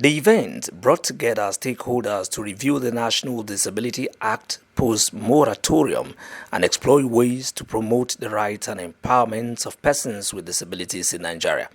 The event brought together stakeholders to review the National Disability Act post-moratorium and explore ways to promote the rights and empowerment of persons with disabilities in Nigeria.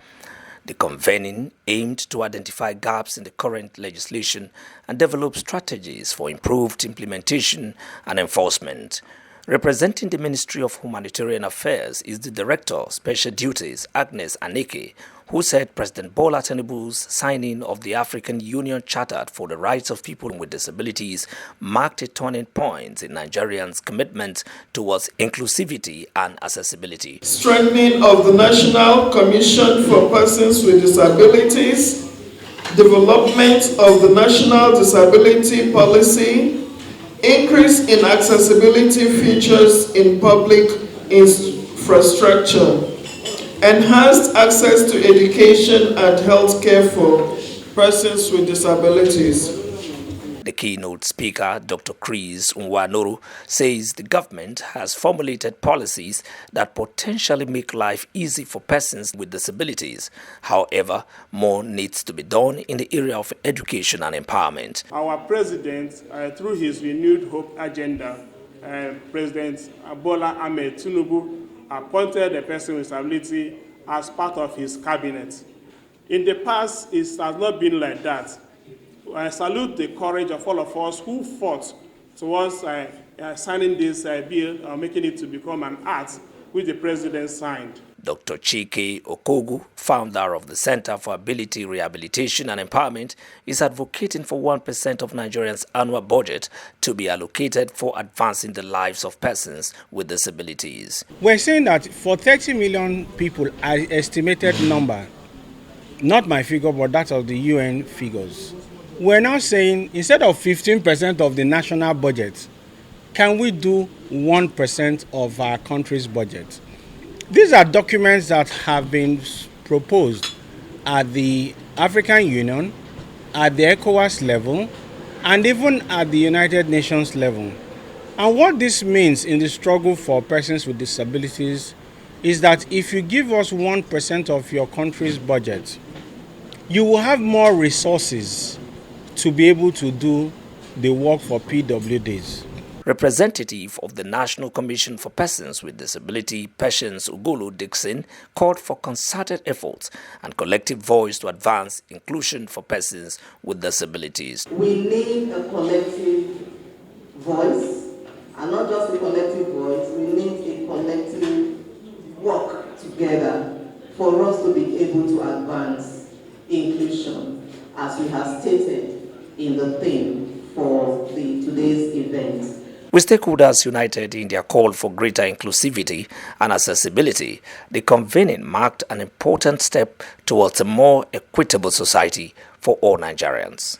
The convening aimed to identify gaps in the current legislation and develop strategies for improved implementation and enforcement. Representing the Ministry of Humanitarian Affairs is the Director of Special Duties, Agnes Aneke, who said President Bola Tinubu's signing of the African Union Charter for the Rights of People with Disabilities marked a turning point in Nigerians' commitment towards inclusivity and accessibility. Strengthening of the National Commission for Persons with Disabilities, development of the National Disability Policy, increase in accessibility features in public infrastructure, enhanced access to education and health care for persons with disabilities. The keynote speaker, Dr. Chris Nwanoro, says the government has formulated policies that potentially make life easy for persons with disabilities. However, more needs to be done in the area of education and empowerment. Our president, through his renewed hope agenda, President Bola Ahmed Tinubu appointed a person with disability as part of his cabinet. In the past, it has not been like that. I salute the courage of all of us who fought towards signing this bill or making it to become an act which the president signed. Dr. Chike Okogu, founder of the Center for Ability Rehabilitation and Empowerment, is advocating for 1% of Nigerians' annual budget to be allocated for advancing the lives of persons with disabilities. We're saying that for 30 million people, an estimated number, not my figure, but that of the UN figures, we're now saying instead of 15% of the national budget, can we do 1% of our country's budget? These are documents that have been proposed at the African Union, at the ECOWAS level, and even at the United Nations level. And what this means in the struggle for persons with disabilities is that if you give us 1% of your country's budget, you will have more resources to be able to do the work for PWDs. Representative of the National Commission for Persons with Disability, Patience Ugolo Dixon, called for concerted efforts and collective voice to advance inclusion for persons with disabilities. We need a collective voice, and not just a collective voice, we need a collective work together for us to be able to advance inclusion, as we have stated in the theme for today's event. With stakeholders united in their call for greater inclusivity and accessibility, the convening marked an important step towards a more equitable society for all Nigerians.